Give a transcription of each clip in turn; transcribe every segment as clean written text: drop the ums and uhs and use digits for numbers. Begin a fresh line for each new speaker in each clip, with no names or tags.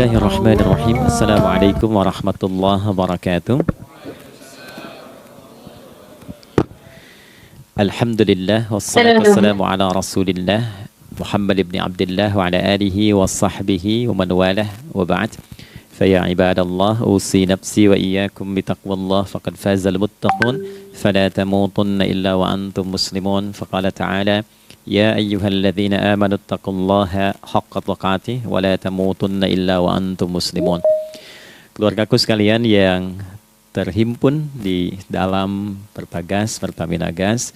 Bismillahirrahmanirrahim. Assalamualaikum warahmatullahi wabarakatuh. Alhamdulillah wassalatu wassalamu ala Rasulillah Muhammad ibn Abdullah wa ala alihi wa sahbihi wa man walah wa ba'd. Faya ibadallah usi nafsi wa iyyakum bitaqwallah faqad fazal muttaqun fala tamutunna illa wa antum muslimun. Faqala ta'ala ya ayyuhalladzina amanu taqullaha haqqa tuqatih wa la tamutunna illa wa antum muslimun. Keluargaku sekalian yang terhimpun di dalam Perbagas, Pertamina Gas,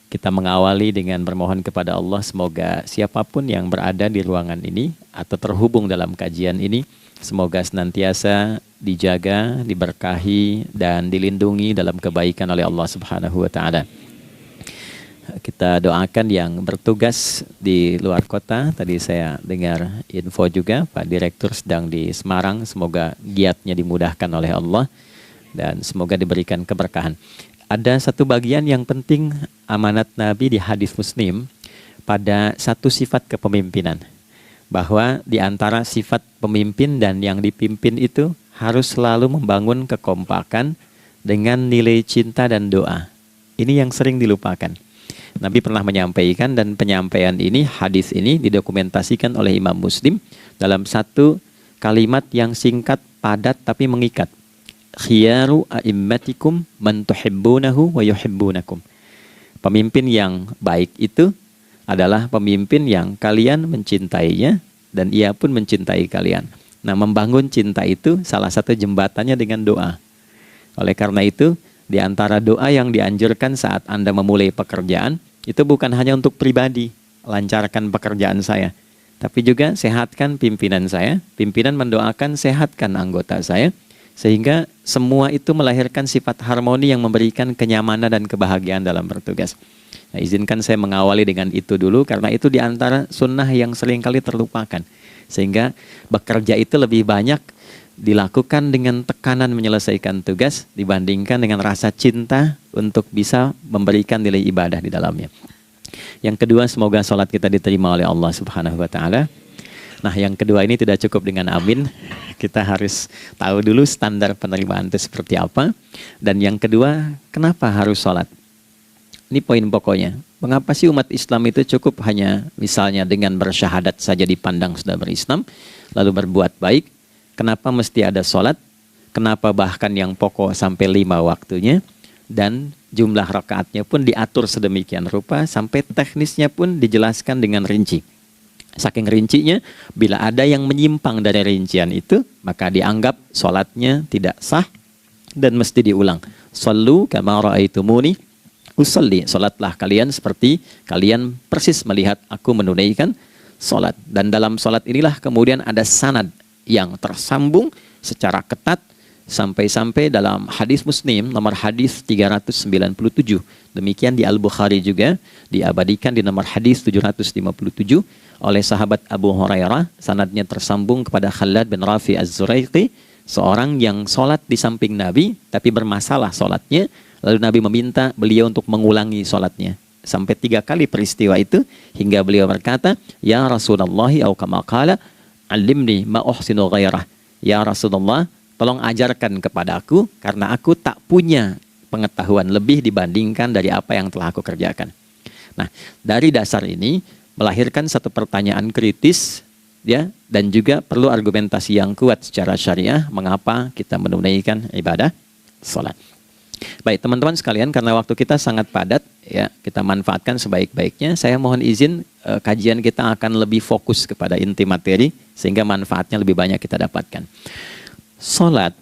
kita mengawali dengan bermohon kepada Allah semoga siapapun yang berada di ruangan ini atau terhubung dalam kajian ini, semoga senantiasa dijaga, diberkahi dan dilindungi dalam kebaikan oleh Allah Subhanahu wa taala. Kita doakan yang bertugas di luar kota. Tadi saya dengar info juga Pak Direktur sedang di Semarang. Semoga giatnya dimudahkan oleh Allah dan semoga diberikan keberkahan. Ada satu bagian yang penting amanat Nabi di hadis Muslim pada satu sifat kepemimpinan. Bahwa di antara sifat pemimpin dan yang dipimpin itu harus selalu membangun kekompakan dengan nilai cinta dan doa. Ini yang sering dilupakan. Nabi pernah menyampaikan dan penyampaian ini, hadis ini didokumentasikan oleh Imam Muslim dalam satu kalimat yang singkat, padat tapi mengikat. Khiyaru a'immatikum man tuhibbunahu wa yuhibbunakum. Pemimpin yang baik itu adalah pemimpin yang kalian mencintainya dan ia pun mencintai kalian. Nah, membangun cinta itu salah satu jembatannya dengan doa. Oleh karena itu, di antara doa yang dianjurkan saat Anda memulai pekerjaan, itu bukan hanya untuk pribadi, lancarkan pekerjaan saya. Tapi juga sehatkan pimpinan saya, pimpinan mendoakan sehatkan anggota saya, sehingga semua itu melahirkan sifat harmoni yang memberikan kenyamanan dan kebahagiaan dalam bertugas. Nah, izinkan saya mengawali dengan itu dulu, karena itu di antara sunnah yang seringkali terlupakan. Sehingga bekerja itu lebih banyak dilakukan dengan tekanan menyelesaikan tugas dibandingkan dengan rasa cinta untuk bisa memberikan nilai ibadah di dalamnya. Yang kedua, semoga sholat kita diterima oleh Allah Subhanahu wa taala. Nah, yang kedua ini tidak cukup dengan amin. Kita harus tahu dulu standar penerimaan itu seperti apa. Dan yang kedua, kenapa harus sholat? Ini poin pokoknya. Mengapa sih umat Islam itu cukup hanya misalnya dengan bersyahadat saja dipandang sudah berislam, lalu berbuat baik? Kenapa mesti ada sholat? Kenapa bahkan yang pokok sampai 5 waktunya? Dan jumlah rakaatnya pun diatur sedemikian rupa sampai teknisnya pun dijelaskan dengan rinci. Saking rincinya, bila ada yang menyimpang dari rincian itu, maka dianggap sholatnya tidak sah dan mesti diulang. Shallu kama ra'aitumuni usolli. Sholatlah kalian seperti kalian persis melihat aku menunaikan sholat. Dan dalam sholat inilah kemudian ada sanad yang tersambung secara ketat sampai-sampai dalam hadis Muslim nomor hadis 397. Demikian di Al-Bukhari juga diabadikan di nomor hadis 757 oleh sahabat Abu Hurairah. Sanadnya tersambung kepada Khalad bin Rafi Az-Zuraiqi, seorang yang sholat di samping Nabi tapi bermasalah sholatnya. Lalu Nabi meminta beliau untuk mengulangi sholatnya. Sampai 3 kali peristiwa itu hingga beliau berkata, ya Rasulullah au kama qala alimni ma uhsinu ghairah. Ya Rasulullah, tolong ajarkan kepada aku karena aku tak punya pengetahuan lebih dibandingkan dari apa yang telah aku kerjakan. Nah, dari dasar ini melahirkan satu pertanyaan kritis ya, dan juga perlu argumentasi yang kuat secara syariah mengapa kita menunaikan ibadah salat. Baik teman-teman sekalian, karena waktu kita sangat padat ya, kita manfaatkan sebaik-baiknya. Saya mohon izin kajian kita akan lebih fokus kepada inti materi sehingga manfaatnya lebih banyak kita dapatkan. Salat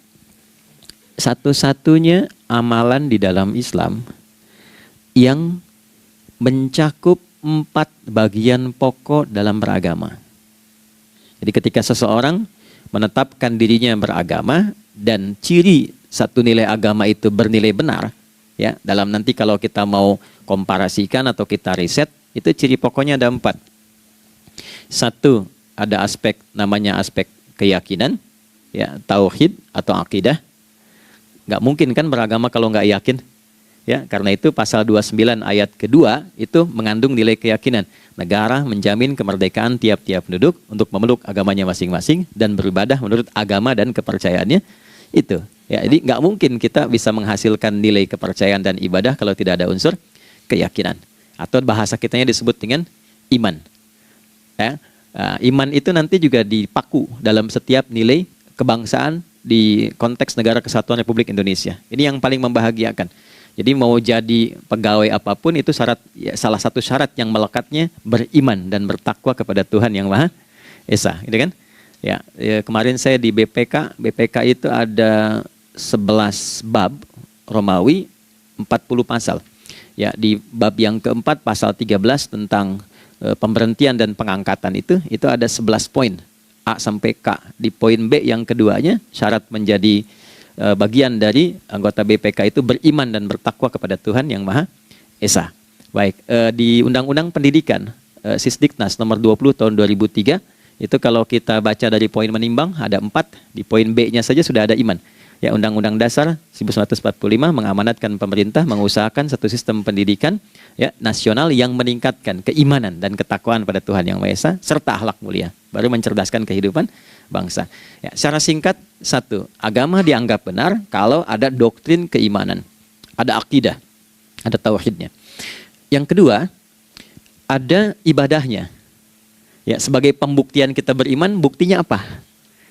satu-satunya amalan di dalam Islam yang mencakup 4 bagian pokok dalam beragama. Jadi ketika seseorang menetapkan dirinya beragama dan ciri satu nilai agama itu bernilai benar, ya, dalam nanti kalau kita mau komparasikan atau kita riset, itu ciri pokoknya ada 4. Satu, ada aspek namanya aspek keyakinan, ya, tauhid atau akidah. Nggak mungkin kan beragama kalau nggak yakin. Ya, karena itu pasal 29 ayat kedua itu mengandung nilai keyakinan. Negara menjamin kemerdekaan tiap-tiap penduduk untuk memeluk agamanya masing-masing dan beribadah menurut agama dan kepercayaannya itu. Ya, jadi nggak mungkin kita bisa menghasilkan nilai kepercayaan dan ibadah kalau tidak ada unsur keyakinan. Atau bahasa kitanya disebut dengan iman. Ya, iman itu nanti juga dipaku dalam setiap nilai kebangsaan di konteks Negara Kesatuan Republik Indonesia. Ini yang paling membahagiakan. Jadi mau jadi pegawai apapun itu syarat, ya, salah satu syarat yang melekatnya beriman dan bertakwa kepada Tuhan Yang Maha Esa, gitu kan? Ya, kemarin saya di BPK itu ada 11 bab Romawi, 40 pasal. Ya, di bab yang keempat pasal 13 tentang pemberhentian dan pengangkatan itu ada 11 poin A sampai K. Di poin B yang keduanya syarat menjadi bagian dari anggota BPK itu beriman dan bertakwa kepada Tuhan Yang Maha Esa. Baik, di Undang-Undang Pendidikan Sisdiknas nomor 20 tahun 2003 itu kalau kita baca dari poin menimbang ada 4, di poin B-nya saja sudah ada iman. Ya, Undang-Undang Dasar 1945 mengamanatkan pemerintah mengusahakan satu sistem pendidikan ya nasional yang meningkatkan keimanan dan ketakwaan pada Tuhan Yang Maha Esa serta akhlak mulia, baru mencerdaskan kehidupan bangsa. Ya, secara singkat, satu, agama dianggap benar kalau ada doktrin keimanan, ada akidah, ada tauhidnya. Yang kedua, ada ibadahnya. Ya, sebagai pembuktian kita beriman, buktinya apa?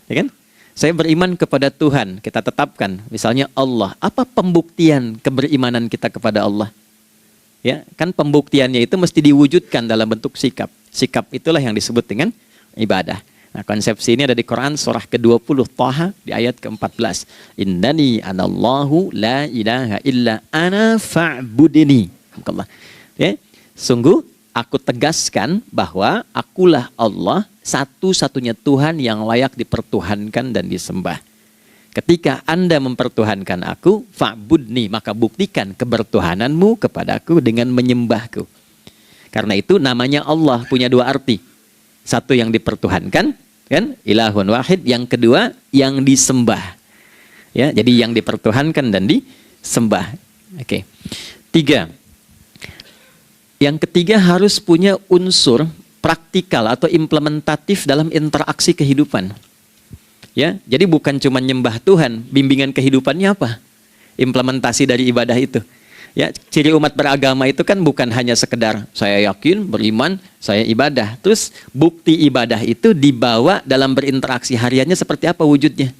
Ya kan? Saya beriman kepada Tuhan, kita tetapkan, misalnya Allah. Apa pembuktian keberimanan kita kepada Allah? Ya, kan pembuktiannya itu mesti diwujudkan dalam bentuk sikap. Sikap itulah yang disebut dengan ibadah. Nah, konsepsi ini ada di Quran surah ke-20 Thaha di ayat ke-14. Innani anallahu la ilaha illa ana fa'budini. Ya, sungguh aku tegaskan bahwa akulah Allah, satu-satunya Tuhan yang layak dipertuhankan dan disembah. Ketika Anda mempertuhankan aku, fa'budni, maka buktikan kebertuhananmu kepadaku dengan menyembahku. Karena itu namanya Allah punya dua arti. Satu yang dipertuhankan, kan? Ilahun wahid. Yang kedua yang disembah. Ya, jadi yang dipertuhankan dan disembah. Oke. 3. Yang ketiga harus punya unsur praktikal atau implementatif dalam interaksi kehidupan. Ya, jadi bukan cuma nyembah Tuhan, bimbingan kehidupannya apa? Implementasi dari ibadah itu. Ya, ciri umat beragama itu kan bukan hanya sekedar saya yakin, beriman, saya ibadah. Terus bukti ibadah itu dibawa dalam berinteraksi hariannya seperti apa wujudnya.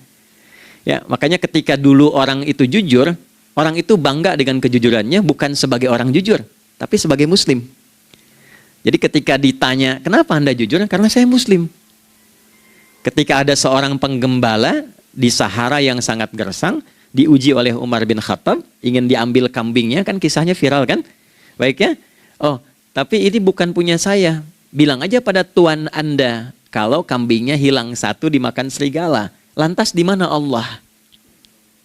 Ya, makanya ketika dulu orang itu jujur, orang itu bangga dengan kejujurannya bukan sebagai orang jujur, tapi sebagai muslim. Jadi ketika ditanya, kenapa Anda jujur? Karena saya muslim. Ketika ada seorang penggembala di Sahara yang sangat gersang, diuji oleh Umar bin Khattab, ingin diambil kambingnya, kan kisahnya viral kan? Baik ya? Oh, tapi ini bukan punya saya. Bilang aja pada tuan Anda, kalau kambingnya hilang satu dimakan serigala. Lantas di mana Allah?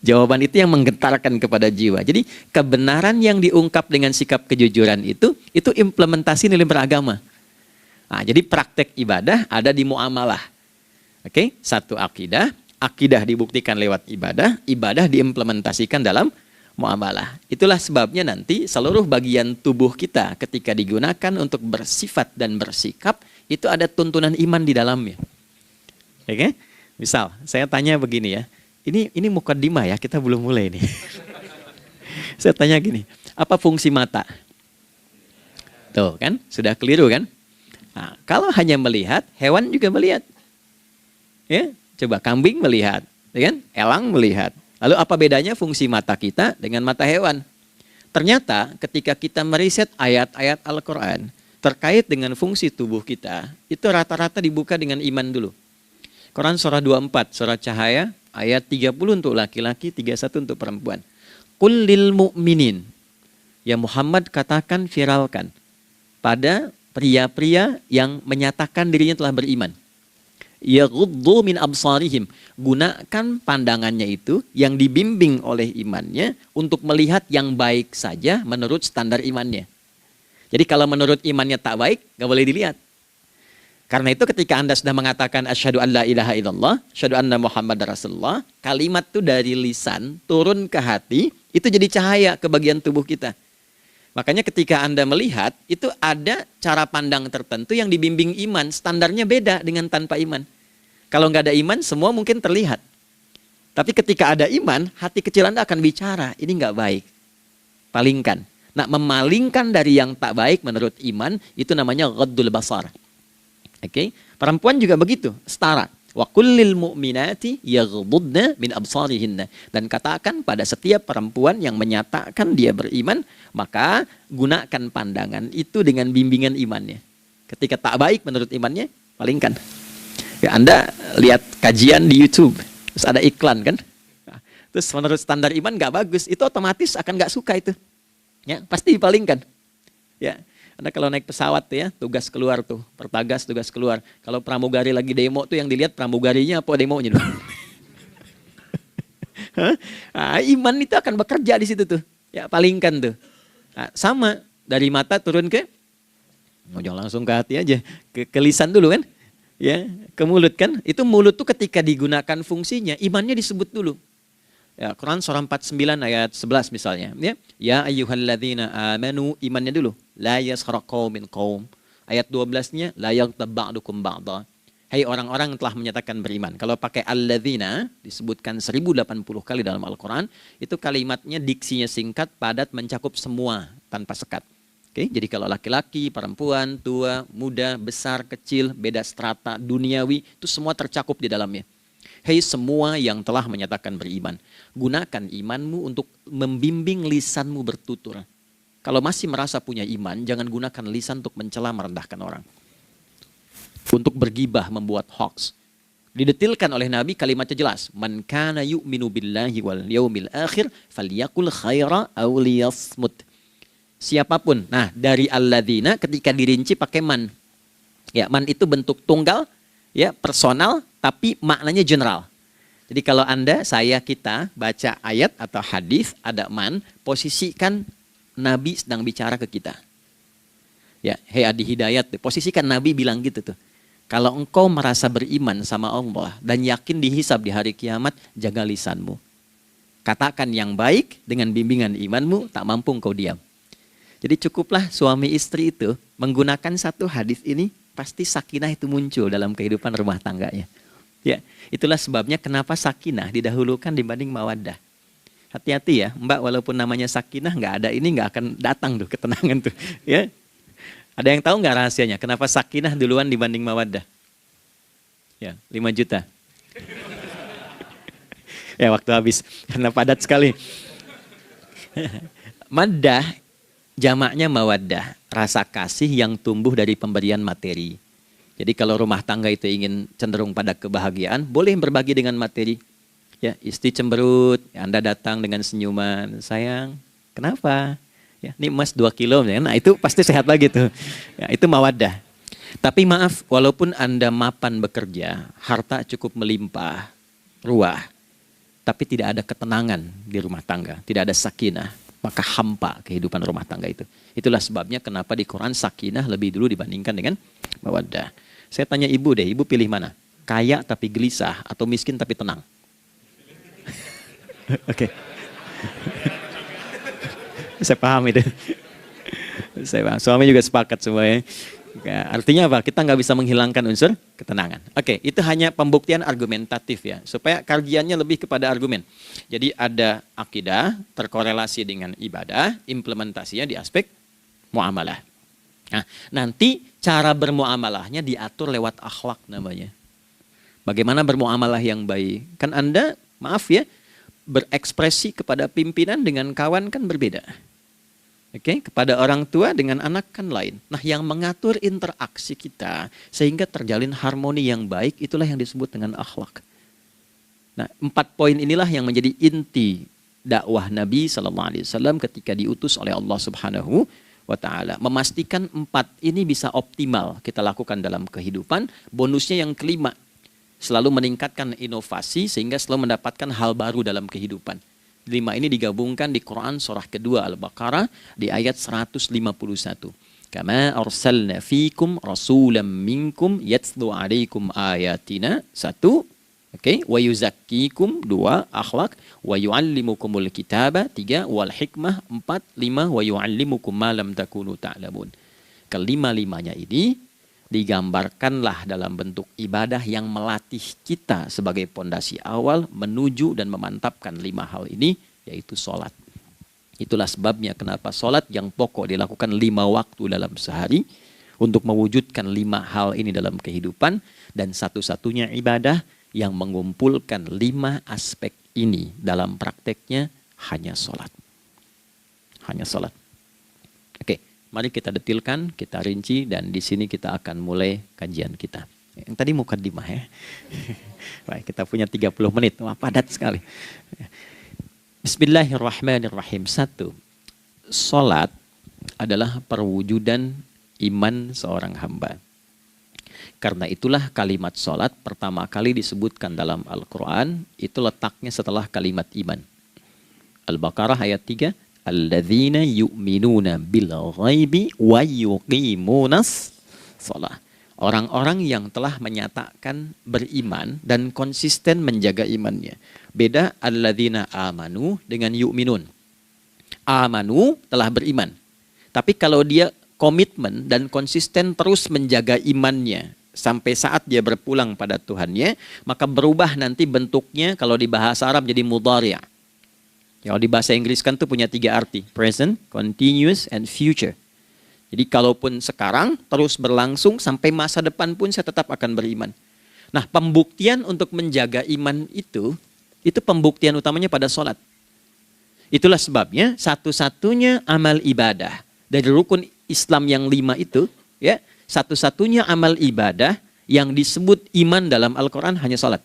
Jawaban itu yang menggetarkan kepada jiwa. Jadi kebenaran yang diungkap dengan sikap kejujuran itu implementasi nilai beragama. Nah, jadi praktek ibadah ada di muamalah. Oke, satu akidah. Akidah dibuktikan lewat ibadah, ibadah diimplementasikan dalam muamalah. Itulah sebabnya nanti seluruh bagian tubuh kita ketika digunakan untuk bersifat dan bersikap, itu ada tuntunan iman di dalamnya. Oke? Misal, saya tanya begini ya, ini mukaddimah ya, kita belum mulai nih. Saya tanya gini, apa fungsi mata? Tuh kan, sudah keliru kan? Nah, kalau hanya melihat, hewan juga melihat. Ya? Coba kambing melihat, ya kan? Elang melihat. Lalu apa bedanya fungsi mata kita dengan mata hewan? Ternyata ketika kita meriset ayat-ayat Al-Quran terkait dengan fungsi tubuh kita, itu rata-rata dibuka dengan iman dulu. Quran surah 24, surah Cahaya, ayat 30 untuk laki-laki, 31 untuk perempuan. Qul lil mu'minin. Ya Muhammad katakan, viralkan pada pria-pria yang menyatakan dirinya telah beriman. Yaghuddu min absarihim, gunakan pandangannya itu yang dibimbing oleh imannya untuk melihat yang baik saja menurut standar imannya. Jadi kalau menurut imannya tak baik, nggak boleh dilihat. Karena itu ketika Anda sudah mengatakan asyhadu an la ilaha illallah, asyhadu anna Muhammad Rasulullah, kalimat itu dari lisan turun ke hati, Itu jadi cahaya ke bagian tubuh kita. Makanya ketika Anda melihat, itu ada cara pandang tertentu yang dibimbing iman. Standarnya beda dengan tanpa iman. Kalau nggak ada iman, semua mungkin terlihat. Tapi ketika ada iman, hati kecil Anda akan bicara, ini nggak baik. Palingkan. Nah, memalingkan dari yang tak baik menurut iman, itu namanya ghaddul basar. Oke? Perempuan juga begitu, setara. Wa kullil mu'minati yaghdudna min absarihinna. Dan katakan pada setiap perempuan yang menyatakan dia beriman, maka gunakan pandangan itu dengan bimbingan imannya. Ketika tak baik menurut imannya, palingkan. Ya, Anda lihat kajian di YouTube, terus ada iklan kan? Nah, terus menurut standar iman nggak bagus, itu otomatis akan nggak suka itu. Ya, pasti dipalingkan. Ya. Anda kalau naik pesawat ya, tugas keluar tuh, pertagas tugas keluar. Kalau pramugari lagi demo tuh yang dilihat pramugarinya apa demonya tuh. Nah, iman itu akan bekerja di situ tuh. Ya, palingkan tuh. Nah, sama dari mata turun ke, jangan langsung ke hati aja, ke lisan dulu kan. Ya, ke mulut kan. Itu mulut tuh ketika digunakan fungsinya, imannya disebut dulu. Ya, Quran surah 49 ayat 11 misalnya. Ya ayyuhalladzina amanu, imannya dulu. La yaskhar qaumin qaum. Ayat 12-nya la yaghtab ba'dukum ba'dha. Hai orang-orang yang telah menyatakan beriman. Kalau pakai alladzina disebutkan 1080 kali dalam Al-Quran, itu kalimatnya diksinya singkat, padat, mencakup semua tanpa sekat. Oke, jadi kalau laki-laki, perempuan, tua, muda, besar, kecil, beda strata, duniawi, itu semua tercakup di dalamnya. Hei semua yang telah menyatakan beriman, gunakan imanmu untuk membimbing lisanmu bertutur. Kalau masih merasa punya iman, jangan gunakan lisan untuk mencela merendahkan orang. Untuk bergibah, membuat hoax. Didetilkan oleh Nabi kalimatnya jelas. Man kana yu'minu billahi wal yaumil akhir falyakul khaira aw liyasmut. Siapapun. Nah, dari alladzina ketika dirinci pakai man. Ya, man itu bentuk tunggal, ya, personal, tapi maknanya general. Jadi kalau Anda, saya, kita baca ayat atau hadis ada man, posisikan Nabi sedang bicara ke kita. Ya, hei Adi Hidayat, posisikan Nabi bilang gitu tuh. Kalau engkau merasa beriman sama Allah dan yakin dihisab di hari kiamat, jaga lisanmu. Katakan yang baik dengan bimbingan imanmu, tak mampu engkau diam. Jadi cukuplah suami istri itu menggunakan satu hadis ini, pasti sakinah itu muncul dalam kehidupan rumah tangganya. Ya, itulah sebabnya kenapa sakinah didahulukan dibanding mawaddah. Hati-hati ya, Mbak, walaupun namanya sakinah nggak ada ini nggak akan datang tuh ketenangan tuh. Ya, ada yang tahu nggak rahasianya? Kenapa sakinah duluan dibanding mawaddah? Ya, 5 juta. Ya, waktu habis karena padat sekali. Maddah jamaknya mawaddah, rasa kasih yang tumbuh dari pemberian materi. Jadi kalau rumah tangga itu ingin cenderung pada kebahagiaan, boleh berbagi dengan materi. Ya, istri cemberut, Anda datang dengan senyuman, sayang, kenapa? Ya, ini emas 2 kilo, nah itu pasti sehat lagi tuh. Ya, itu mawaddah. Tapi maaf, walaupun Anda mapan bekerja, harta cukup melimpah, ruah, tapi tidak ada ketenangan di rumah tangga, tidak ada sakinah, maka hampa kehidupan rumah tangga itu. Itulah sebabnya kenapa di Quran sakinah lebih dulu dibandingkan dengan mawaddah. Saya tanya ibu deh, ibu pilih mana? Kaya tapi gelisah atau miskin tapi tenang? Oke. Saya paham itu. Saya paham. Suami juga sepakat semuanya. Artinya apa? Kita nggak bisa menghilangkan unsur ketenangan. Oke, itu hanya pembuktian argumentatif ya, supaya kajiannya lebih kepada argumen. Jadi ada akidah terkorelasi dengan ibadah, implementasinya di aspek muamalah. Nah, nanti cara bermuamalahnya diatur lewat akhlak namanya. Bagaimana bermuamalah yang baik? Kan Anda, maaf ya, berekspresi kepada pimpinan dengan kawan kan berbeda. Oke, kepada orang tua dengan anak kan lain. Nah, yang mengatur interaksi kita sehingga terjalin harmoni yang baik, itulah yang disebut dengan akhlak. Nah, 4 poin inilah yang menjadi inti dakwah Nabi SAW ketika diutus oleh Allah Subhanahu wa Ta'ala. Memastikan 4 ini bisa optimal kita lakukan dalam kehidupan. Bonusnya yang kelima, selalu meningkatkan inovasi sehingga selalu mendapatkan hal baru dalam kehidupan. 5 ini digabungkan di Quran surah kedua Al-Baqarah di ayat 151. Kama arsalna fikum rasulam minkum yatslu alaikum ayatina. 1. Oke, wa yuzakkikum 2, akhlak, wa yu'allimukumul kitaba 3, wal hikmah 4, 5, wa yu'allimukum ma lam takunu ta'lamun. Kelima-limanya ini digambarkanlah dalam bentuk ibadah yang melatih kita sebagai pondasi awal menuju dan memantapkan 5 hal ini, yaitu sholat. Itulah sebabnya kenapa sholat yang pokok dilakukan 5 waktu dalam sehari untuk mewujudkan 5 hal ini dalam kehidupan, dan satu-satunya ibadah yang mengumpulkan 5 aspek ini dalam prakteknya hanya sholat. Hanya sholat. Oke, mari kita detilkan, kita rinci, dan di sini kita akan mulai kajian kita. Yang tadi mukadimah ya. Baik, kita punya 30 menit. Wah, padat sekali. Bismillahirrahmanirrahim. 1. Sholat adalah perwujudan iman seorang hamba. Karena itulah kalimat sholat pertama kali disebutkan dalam Al-Quran, itu letaknya setelah kalimat iman. Al-Baqarah ayat 3, Alladzina yu'minuna bil ghaibi wa yuqimunas sholat. Orang-orang yang telah menyatakan beriman dan konsisten menjaga imannya. Beda alladzina amanu dengan yu'minun. Amanu telah beriman. Tapi kalau dia komitmen dan konsisten terus menjaga imannya sampai saat dia berpulang pada Tuhannya, maka berubah nanti bentuknya kalau di bahasa Arab jadi mudhari'. Kalau di bahasa Inggris kan tuh punya 3 arti, present, continuous, and future. Jadi kalaupun sekarang terus berlangsung sampai masa depan pun saya tetap akan beriman. Nah, pembuktian untuk menjaga iman itu pembuktian utamanya pada sholat. Itulah sebabnya satu-satunya amal ibadah dari rukun Islam yang 5 itu, ya, satu-satunya amal ibadah yang disebut iman dalam Al-Quran hanya sholat.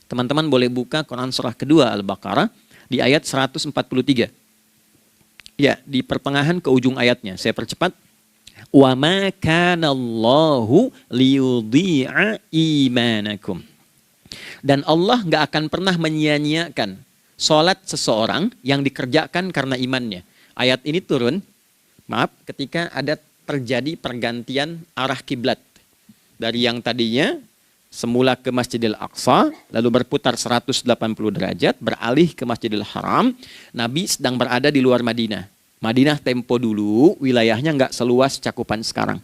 Teman-teman boleh buka Quran surah kedua Al-Baqarah di ayat 143. Ya, di pertengahan ke ujung ayatnya. Saya percepat. Wa ma kana Allahu liyudhi'a imanakum. Dan Allah nggak akan pernah menyia-nyiakan sholat seseorang yang dikerjakan karena imannya. Ayat ini turun, ketika ada terjadi pergantian arah kiblat. Dari yang tadinya semula ke Masjidil Aqsa, lalu berputar 180 derajat, beralih ke Masjidil Haram. Nabi sedang berada di luar Madinah. Madinah tempo dulu, wilayahnya nggak seluas cakupan sekarang.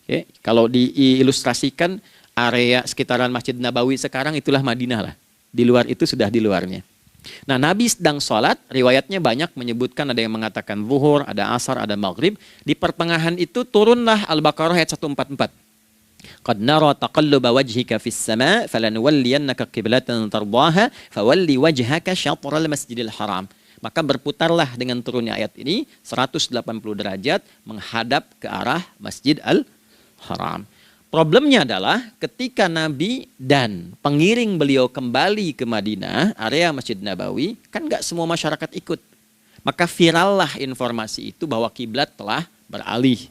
Oke, kalau diilustrasikan, area sekitaran Masjid Nabawi sekarang itulah Madinah lah. Di luar itu sudah di luarnya. Nah, Nabi sedang sholat, riwayatnya banyak menyebutkan, ada yang mengatakan zuhur, ada asar, ada maghrib. Di pertengahan itu turunlah Al-Baqarah ayat 144. Qad nara taqalluba wajhika fis sama' falanuwalliyannaka qiblatan tardaha fawalli wajhaka syatral masjidil haram. Maka berputarlah dengan turunnya ayat ini 180 derajat menghadap ke arah Masjid Al-Haram. Problemnya adalah ketika Nabi dan pengiring beliau kembali ke Madinah, area Masjid Nabawi, kan nggak semua masyarakat ikut. Maka virallah informasi itu bahwa kiblat telah beralih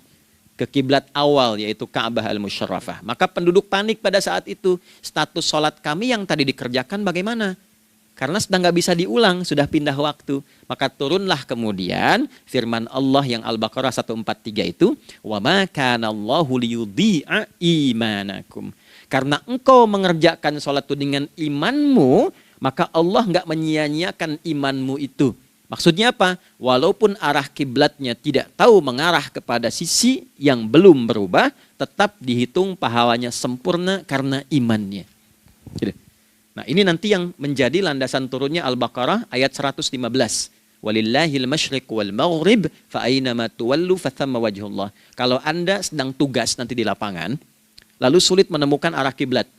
ke kiblat awal, yaitu Ka'bah Al-Musyarrafah. Maka penduduk panik pada saat itu. Status sholat kami yang tadi dikerjakan bagaimana? Karena sedang nggak bisa diulang, sudah pindah waktu. Maka turunlah kemudian firman Allah yang Al-Baqarah 143 itu, wa ma kana Allahu liyudhi'a imanakum. Karena engkau mengerjakan sholat itu dengan imanmu, maka Allah nggak menyia-nyiakan imanmu itu. Maksudnya apa? Walaupun arah kiblatnya tidak tahu mengarah kepada sisi yang belum berubah, tetap dihitung pahalanya sempurna karena imannya. Gitu. Nah, ini nanti yang menjadi landasan turunnya Al-Baqarah ayat 115. Walillahil masyriq wal maghrib fa aynama tuwallu fathamma wajhullah. Kalau Anda sedang tugas nanti di lapangan, lalu sulit menemukan arah kiblat.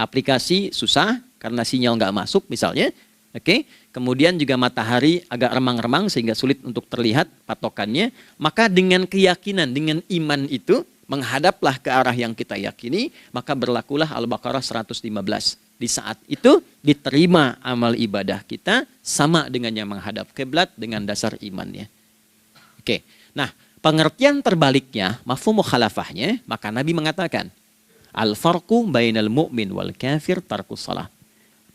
Aplikasi susah karena sinyal nggak masuk misalnya. Oke, kemudian juga matahari agak remang-remang sehingga sulit untuk terlihat patokannya. Maka dengan keyakinan, dengan iman itu, menghadaplah ke arah yang kita yakini, maka berlakulah Al-Baqarah 115. Di saat itu diterima amal ibadah kita sama dengan yang menghadap kiblat dengan dasar imannya. Oke, nah pengertian terbaliknya, mafhum mukhalafahnya, maka Nabi mengatakan, al-farqu bainal mu'min wal kafir tarkus salah.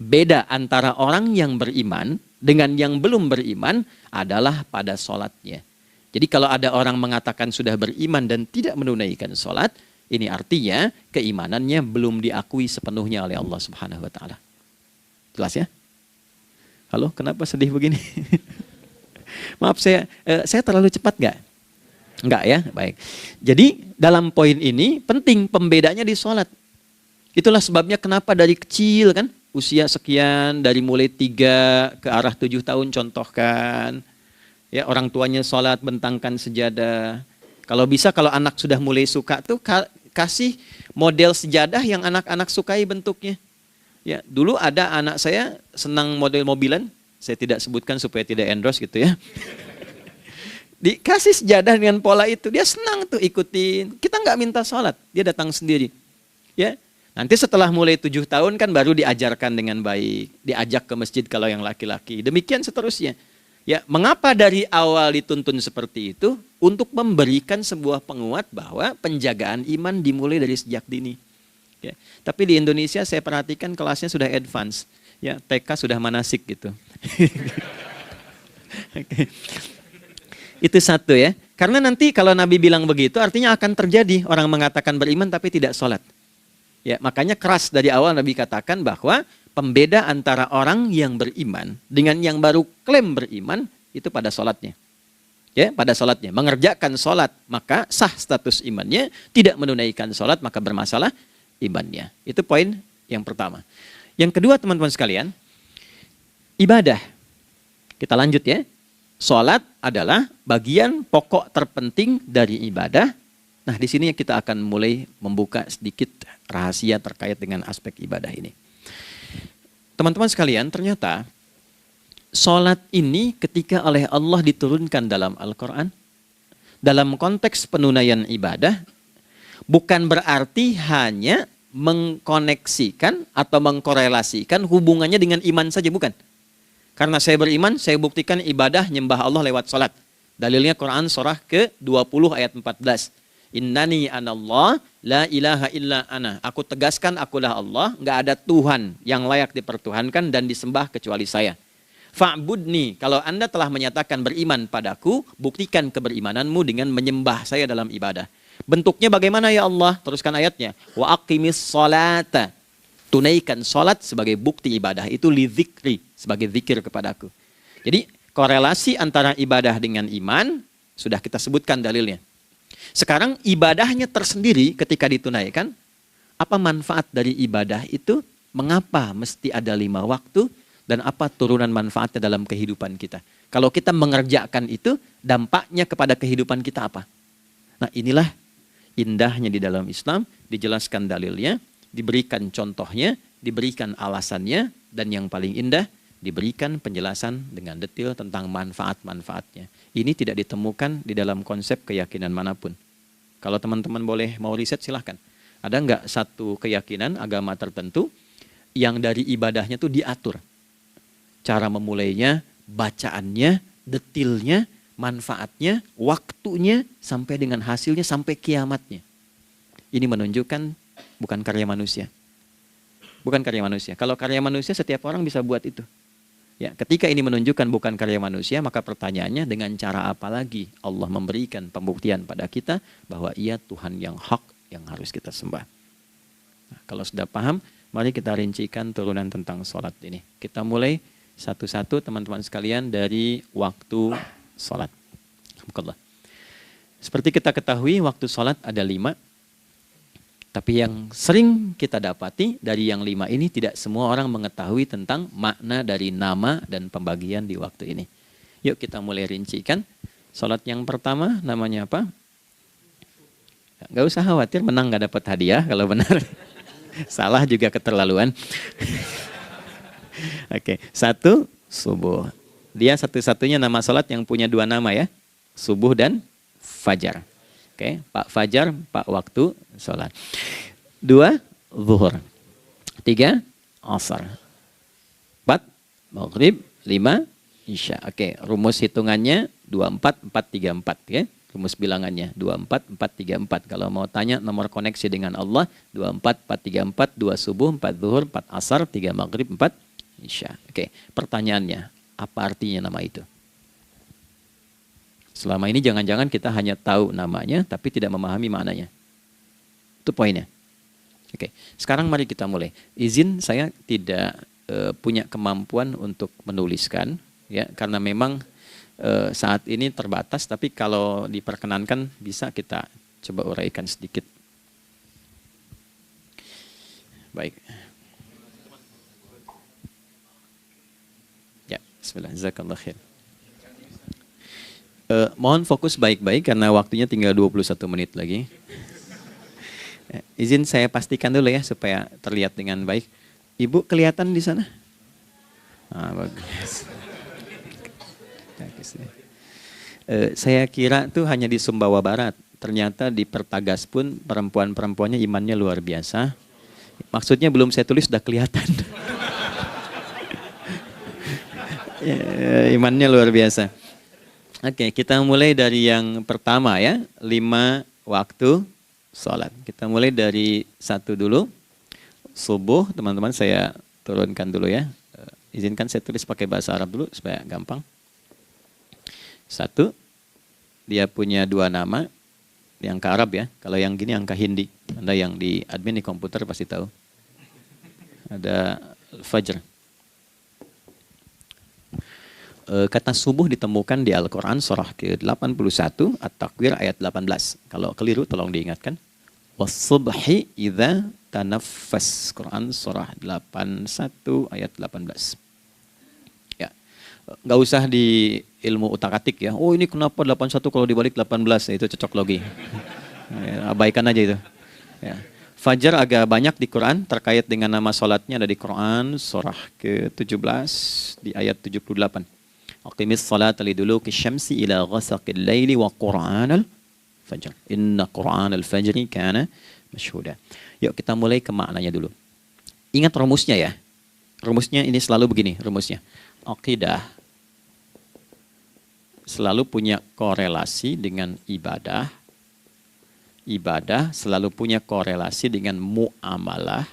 Beda antara orang yang beriman dengan yang belum beriman adalah pada sholatnya. Jadi kalau ada orang mengatakan sudah beriman dan tidak menunaikan sholat, ini artinya keimanannya belum diakui sepenuhnya oleh Allah Subhanahu wa Ta'ala. Jelas ya? Halo, kenapa sedih begini? Maaf, saya terlalu cepat nggak? Enggak ya, baik. Jadi dalam poin ini penting pembedanya di sholat. Itulah sebabnya kenapa dari kecil kan, usia sekian, dari mulai 3 ke arah 7 tahun contohkan. Ya, orang tuanya sholat bentangkan sejadah. Kalau bisa, kalau anak sudah mulai suka tuh kasih model sejadah yang anak-anak sukai bentuknya. Ya, dulu ada anak saya senang model mobilan, saya tidak sebutkan supaya tidak endorse gitu ya. Dikasih sejadah dengan pola itu, dia senang tuh ikutin. Kita nggak minta sholat, dia datang sendiri. Ya, nanti setelah mulai 7 tahun kan baru diajarkan dengan baik, diajak ke masjid kalau yang laki-laki. Demikian seterusnya. Ya, mengapa dari awal dituntun seperti itu? Untuk memberikan sebuah penguat bahwa penjagaan iman dimulai dari sejak dini. Ya, tapi di Indonesia saya perhatikan kelasnya sudah advance. Ya, TK sudah manasik gitu. Okay. Itu satu ya. Karena nanti kalau Nabi bilang begitu artinya akan terjadi orang mengatakan beriman tapi tidak sholat. Ya, makanya keras dari awal Nabi katakan bahwa pembeda antara orang yang beriman dengan yang baru klaim beriman itu pada sholatnya. Ya, pada sholatnya. Mengerjakan sholat maka sah status imannya, tidak menunaikan sholat maka bermasalah imannya. Itu poin yang pertama. Yang kedua teman-teman sekalian, ibadah. Kita lanjut ya. Sholat adalah bagian pokok terpenting dari ibadah. Nah, di sini kita akan mulai membuka sedikit rahasia terkait dengan aspek ibadah ini. Teman-teman sekalian, ternyata sholat ini ketika oleh Allah diturunkan dalam Al-Quran, dalam konteks penunaian ibadah, bukan berarti hanya mengkoneksikan atau mengkorelasikan hubungannya dengan iman saja, bukan. Karena saya beriman, saya buktikan ibadah nyembah Allah lewat sholat. Dalilnya Quran surah ke-20 ayat 14. Innani anallah la ilaha illa ana. Aku tegaskan akulah Allah, nggak ada Tuhan yang layak dipertuhankan dan disembah kecuali saya. Fa'budni, kalau Anda telah menyatakan beriman padaku, buktikan keberimananmu dengan menyembah saya dalam ibadah. Bentuknya bagaimana ya Allah? Teruskan ayatnya. Wa aqimis sholata. Tunaikan sholat sebagai bukti ibadah. Itu li dzikri, sebagai zikir kepadaku. Jadi korelasi antara ibadah dengan iman sudah kita sebutkan dalilnya. Sekarang ibadahnya tersendiri ketika ditunaikan, apa manfaat dari ibadah itu? Mengapa mesti ada 5 waktu? Dan apa turunan manfaatnya dalam kehidupan kita? Kalau kita mengerjakan itu, dampaknya kepada kehidupan kita apa? Nah, inilah indahnya di dalam Islam, dijelaskan dalilnya, diberikan contohnya, diberikan alasannya, dan yang paling indah, diberikan penjelasan dengan detail tentang manfaat-manfaatnya. Ini tidak ditemukan di dalam konsep keyakinan manapun. Kalau teman-teman boleh mau riset silahkan. Ada nggak satu keyakinan agama tertentu yang dari ibadahnya tuh diatur? Cara memulainya, bacaannya, detailnya, manfaatnya, waktunya, sampai dengan hasilnya, sampai kiamatnya. Ini menunjukkan bukan karya manusia. Bukan karya manusia. Kalau karya manusia setiap orang bisa buat itu. Ya, ketika ini menunjukkan bukan karya manusia, maka pertanyaannya dengan cara apa lagi Allah memberikan pembuktian pada kita bahwa Ia Tuhan yang hak yang harus kita sembah. Nah, kalau sudah paham, mari kita rincikan turunan tentang sholat ini. Kita mulai satu-satu teman-teman sekalian dari waktu sholat. Seperti kita ketahui waktu sholat ada 5. Tapi yang sering kita dapati dari yang 5 ini tidak semua orang mengetahui tentang makna dari nama dan pembagian di waktu ini. Yuk kita mulai rincikan. Sholat yang pertama namanya apa? Gak usah khawatir menang gak dapat hadiah kalau benar. Salah juga keterlaluan. Oke, 1 subuh. Dia satu-satunya nama sholat yang punya 2 nama ya. Subuh dan fajar. Oke, Pak Fajar, Pak waktu sholat. 2, zuhur. 3, asar. 4, maghrib. 5, isya. Oke, rumus hitungannya 24, 4, 3, 4. Ya. Rumus bilangannya 24, 4, 3, 4. Kalau mau tanya nomor koneksi dengan Allah, 24, 4, 3, 4, 2 subuh, 4 zuhur, 4 asar, 3 maghrib, 4 isya. Oke, pertanyaannya, apa artinya nama itu? Selama ini jangan-jangan kita hanya tahu namanya, tapi tidak memahami maknanya. Itu poinnya. Oke, sekarang mari kita mulai. Izin saya tidak punya kemampuan untuk menuliskan, ya, karena memang saat ini terbatas, tapi kalau diperkenankan bisa kita coba uraikan sedikit. Baik. Ya, bismillah, jazakallah khair. Mohon fokus baik-baik karena waktunya tinggal 21 menit lagi. Izin saya pastikan dulu ya supaya terlihat dengan baik. Ibu kelihatan di sana? Bagus. Saya kira tuh hanya di Sumbawa Barat. Ternyata di Pertagas pun perempuan-perempuannya imannya luar biasa. Maksudnya belum saya tulis sudah kelihatan. Imannya luar biasa. Oke, kita mulai dari yang pertama ya. 5 waktu sholat. Kita mulai dari 1 dulu. Subuh, teman-teman saya turunkan dulu ya. Izinkan saya tulis pakai bahasa Arab dulu supaya gampang. 1, dia punya 2 nama. Yang ke Arab ya. Kalau yang gini angka Hindi. Anda yang di admin di komputer pasti tahu. Ada Fajr. Kata subuh ditemukan di Al-Quran surah ke-81 At-Takwir ayat 18. Kalau keliru tolong diingatkan. Was-subhi idza tanaffas. Quran surah 81 ayat 18. Ya. Nggak usah di ilmu utak-atik ya. Oh ini kenapa 81 kalau dibalik 18? Itu cocok logi. Ya, abaikan aja itu. Ya. Fajar agak banyak di Quran terkait dengan nama sholatnya ada di Quran surah ke-17 di ayat 78. Aqimis salata liduluki syamsi ila ghasaqil laili wa qur'anal fajr. Inna qur'anal fajri kana masyhuda. Yuk kita mulai ke maknanya dulu. Ingat rumusnya ya. Rumusnya ini selalu begini rumusnya. Aqidah selalu punya korelasi dengan ibadah. Ibadah selalu punya korelasi dengan muamalah,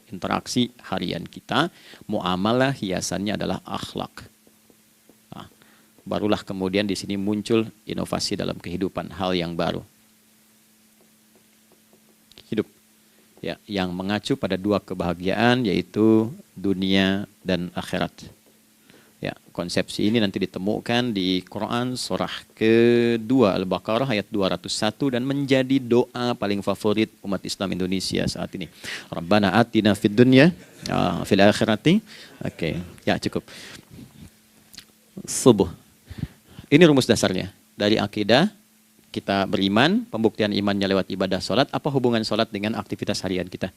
interaksi harian kita. Muamalah hiasannya adalah akhlak. Nah, barulah kemudian di sini muncul inovasi dalam kehidupan, hal yang baru. Hidup ya, yang mengacu pada 2 kebahagiaan yaitu dunia dan akhirat. Ya, konsepsi ini nanti ditemukan di Quran surah ke-2 Al-Baqarah ayat 201 dan menjadi doa paling favorit umat Islam Indonesia saat ini. Rabbana atina fid dunya fil akhirati. Oke, ya cukup. Subuh. Ini rumus dasarnya. Dari akidah kita beriman, pembuktian imannya lewat ibadah sholat. Apa hubungan sholat dengan aktivitas harian kita?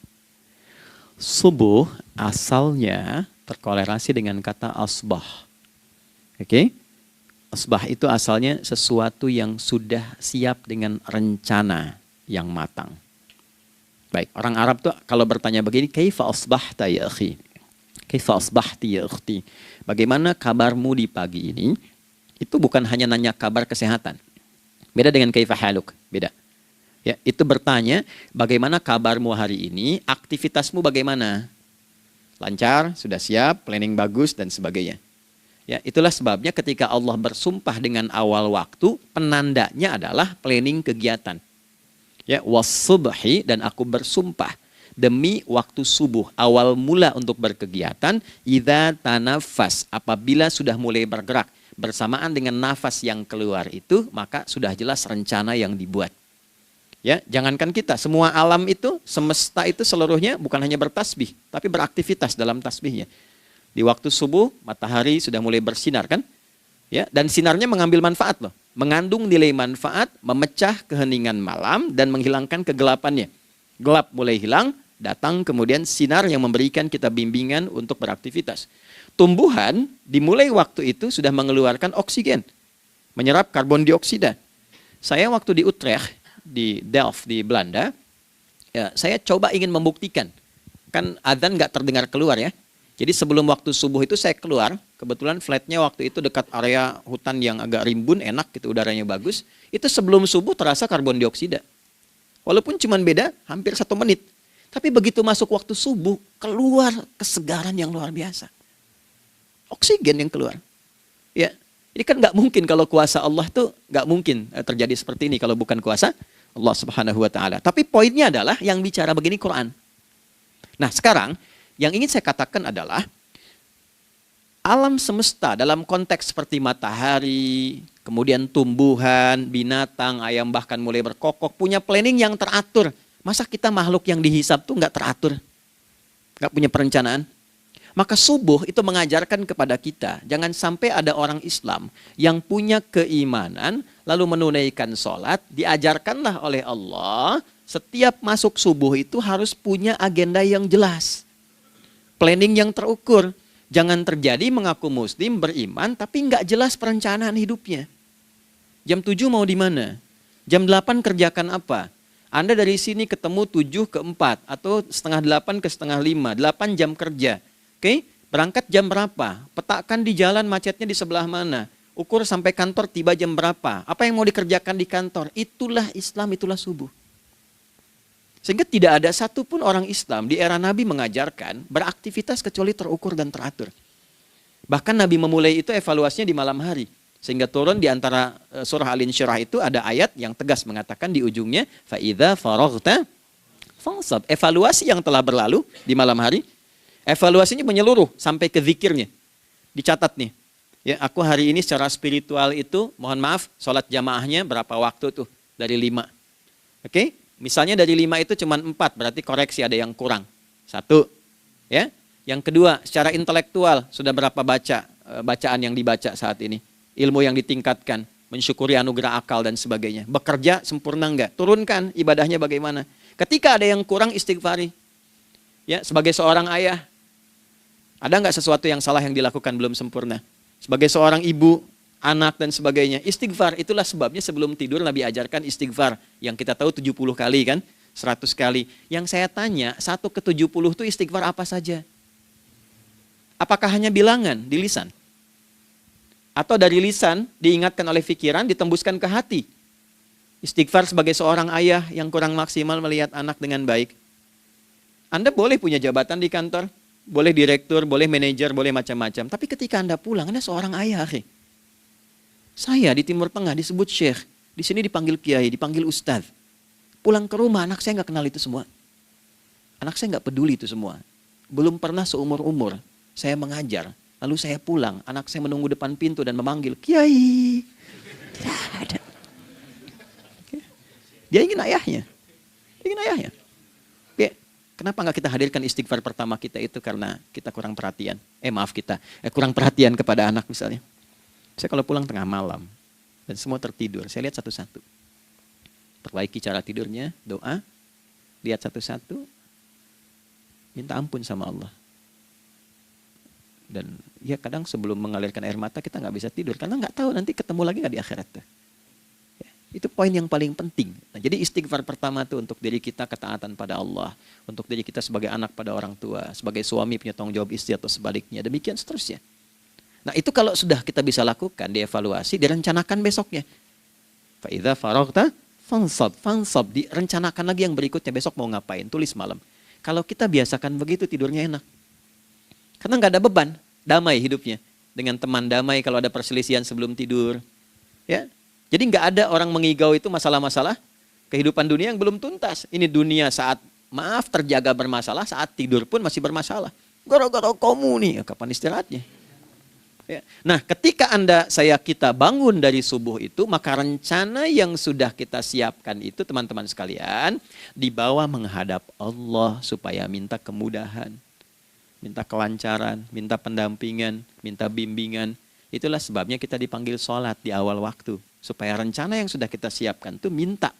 Subuh asalnya terkolerasi dengan kata asbah. Oke? Asbah itu asalnya sesuatu yang sudah siap dengan rencana yang matang. Baik, orang Arab tuh kalau bertanya begini, kaifa asbahta ya akhi? Kaifa asbahti ya ukhti? Bagaimana kabarmu di pagi ini? Itu bukan hanya nanya kabar kesehatan. Beda dengan kaifa haluk, beda. Ya, itu bertanya, bagaimana kabarmu hari ini? Aktivitasmu bagaimana? Lancar, sudah siap, planning bagus, dan sebagainya. Ya, itulah sebabnya ketika Allah bersumpah dengan awal waktu, penandanya adalah planning kegiatan. Ya, was-subhi, dan aku bersumpah demi waktu subuh, awal mula untuk berkegiatan, idza tanafas, apabila sudah mulai bergerak, bersamaan dengan nafas yang keluar itu, maka sudah jelas rencana yang dibuat. Ya, jangankan kita, semua alam itu, semesta itu seluruhnya bukan hanya bertasbih, tapi beraktivitas dalam tasbihnya. Di waktu subuh, matahari sudah mulai bersinar kan? Ya, dan sinarnya mengambil manfaat loh. Mengandung nilai manfaat, memecah keheningan malam dan menghilangkan kegelapannya. Gelap mulai hilang, datang kemudian sinar yang memberikan kita bimbingan untuk beraktivitas. Tumbuhan dimulai waktu itu sudah mengeluarkan oksigen, menyerap karbon dioksida. Saya waktu di Utrecht, di Delft di Belanda, ya, saya coba ingin membuktikan. Kan adzan nggak terdengar keluar ya. Jadi sebelum waktu subuh itu saya keluar, kebetulan flatnya waktu itu dekat area hutan yang agak rimbun, enak gitu, udaranya bagus. Itu sebelum subuh terasa karbon dioksida. Walaupun cuma beda hampir 1 menit. Tapi begitu masuk waktu subuh, keluar kesegaran yang luar biasa. Oksigen yang keluar. Ya, ini kan nggak mungkin kalau kuasa Allah tuh nggak mungkin terjadi seperti ini kalau bukan kuasa Allah Subhanahu wa taala. Tapi poinnya adalah yang bicara begini Quran. Nah, sekarang yang ingin saya katakan adalah
alam semesta dalam konteks seperti matahari, kemudian tumbuhan, binatang, ayam bahkan mulai berkokok, punya planning yang teratur. Masa kita makhluk yang dihisab tuh nggak teratur? Nggak punya perencanaan? Maka subuh itu mengajarkan kepada kita, jangan sampai ada orang Islam yang punya keimanan, lalu menunaikan sholat, diajarkanlah oleh Allah, setiap masuk subuh itu harus punya agenda yang jelas. Planning yang terukur. Jangan terjadi mengaku muslim, beriman, tapi nggak jelas perencanaan hidupnya. Jam 7 mau di mana? Jam 8 kerjakan apa? Anda dari sini ketemu 7 ke 4, atau setengah 8 ke setengah 5, 8 jam kerja. Oke, berangkat jam berapa? Petakan di jalan macetnya di sebelah mana? Ukur sampai kantor tiba jam berapa? Apa yang mau dikerjakan di kantor? Itulah Islam, itulah subuh. Sehingga tidak ada satupun orang Islam di era Nabi mengajarkan beraktivitas kecuali terukur dan teratur. Bahkan Nabi memulai itu evaluasinya di malam hari. Sehingga turun di antara surah Al-Insyirah itu ada ayat yang tegas mengatakan di ujungnya, فَإِذَا فَرَغْتَ فَانْصَبْ. Evaluasi yang telah berlalu di malam hari. Evaluasinya menyeluruh sampai ke zikirnya. Dicatat nih. Ya, aku hari ini secara spiritual itu, mohon maaf, sholat jamaahnya berapa waktu tuh? Dari 5. Oke? Misalnya dari 5 itu cuma 4, berarti koreksi ada yang kurang. 1. Ya. Yang kedua, secara intelektual sudah berapa bacaan yang dibaca saat ini? Ilmu yang ditingkatkan, mensyukuri anugerah akal dan sebagainya. Bekerja sempurna enggak? Turunkan ibadahnya bagaimana? Ketika ada yang kurang, istighfari. Ya, sebagai seorang ayah, ada nggak sesuatu yang salah yang dilakukan belum sempurna? Sebagai seorang ibu, anak dan sebagainya, istighfar. Itulah sebabnya sebelum tidur Nabi ajarkan istighfar. Yang kita tahu 70 kali kan, 100 kali. Yang saya tanya, 1 ke 70 itu istighfar apa saja? Apakah hanya bilangan di lisan? Atau dari lisan diingatkan oleh pikiran, ditembuskan ke hati? Istighfar sebagai seorang ayah yang kurang maksimal melihat anak dengan baik. Anda boleh punya jabatan di kantor, boleh direktur, boleh manajer, boleh macam-macam. Tapi ketika Anda pulang, Anda seorang ayah. Saya di Timur Tengah disebut syekh, di sini dipanggil kiai, dipanggil ustadz. Pulang ke rumah, anak saya nggak kenal itu semua. Anak saya nggak peduli itu semua. Belum pernah seumur-umur saya mengajar, lalu saya pulang, anak saya menunggu depan pintu dan memanggil, kiai. Dia ingin ayahnya. Ingin ayahnya. Kenapa nggak kita hadirkan istighfar pertama kita itu karena kita kurang perhatian. Kurang perhatian kepada anak misalnya. Saya kalau pulang tengah malam dan semua tertidur, saya lihat satu-satu. Perbaiki cara tidurnya, doa, lihat satu-satu, minta ampun sama Allah. Dan ya kadang sebelum mengalirkan air mata kita nggak bisa tidur karena nggak tahu nanti ketemu lagi nggak di akhirat. Itu poin yang paling penting. Nah, jadi istighfar pertama itu untuk diri kita ketaatan pada Allah. Untuk diri kita sebagai anak pada orang tua. Sebagai suami punya tanggung jawab istri atau sebaliknya. Demikian seterusnya. Nah itu kalau sudah kita bisa lakukan, dievaluasi, direncanakan besoknya. Fa'idha faraghta fansab. Direncanakan lagi yang berikutnya, besok mau ngapain, tulis malam. Kalau kita biasakan begitu tidurnya enak. Karena nggak ada beban, damai hidupnya. Dengan teman damai kalau ada perselisihan sebelum tidur. Ya. Jadi nggak ada orang mengigau itu masalah-masalah kehidupan dunia yang belum tuntas. Ini dunia saat terjaga bermasalah, saat tidur pun masih bermasalah. Gara-gara kamu nih, kapan istirahatnya? Ya. Nah, ketika kita bangun dari subuh itu, maka rencana yang sudah kita siapkan itu, teman-teman sekalian, dibawa menghadap Allah supaya minta kemudahan, minta kelancaran, minta pendampingan, minta bimbingan. Itulah sebabnya kita dipanggil sholat di awal waktu. Supaya rencana yang sudah kita siapkan itu minta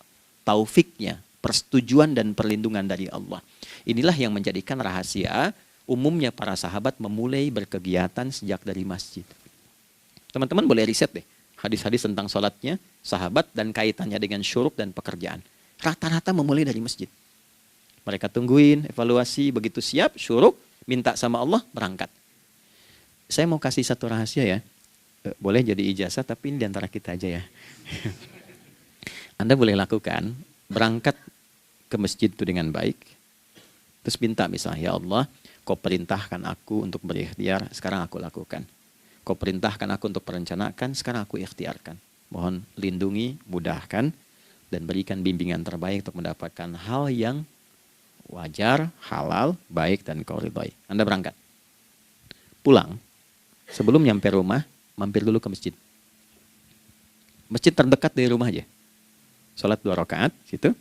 taufiknya, persetujuan dan perlindungan dari Allah. Inilah yang menjadikan rahasia umumnya para sahabat memulai berkegiatan sejak dari masjid. Teman-teman boleh riset deh hadis-hadis tentang sholatnya sahabat dan kaitannya dengan syuruk dan pekerjaan. Rata-rata memulai dari masjid. Mereka tungguin, evaluasi, begitu siap, syuruk, minta sama Allah, berangkat. Saya mau kasih satu rahasia ya. Boleh jadi ijazah tapi ini diantara kita aja ya. Anda boleh lakukan, berangkat ke masjid itu dengan baik. Terus minta misalnya, ya Allah, kau perintahkan aku untuk berikhtiar, sekarang aku lakukan. Kau perintahkan aku untuk merencanakan, sekarang aku ikhtiarkan. Mohon lindungi, mudahkan, dan berikan bimbingan terbaik untuk mendapatkan hal yang wajar, halal, baik, dan kau ridhoi. Anda berangkat. Pulang. Sebelum nyampe rumah, mampir dulu ke masjid. Masjid terdekat dari rumah aja. Sholat 2 rakaat, gitu.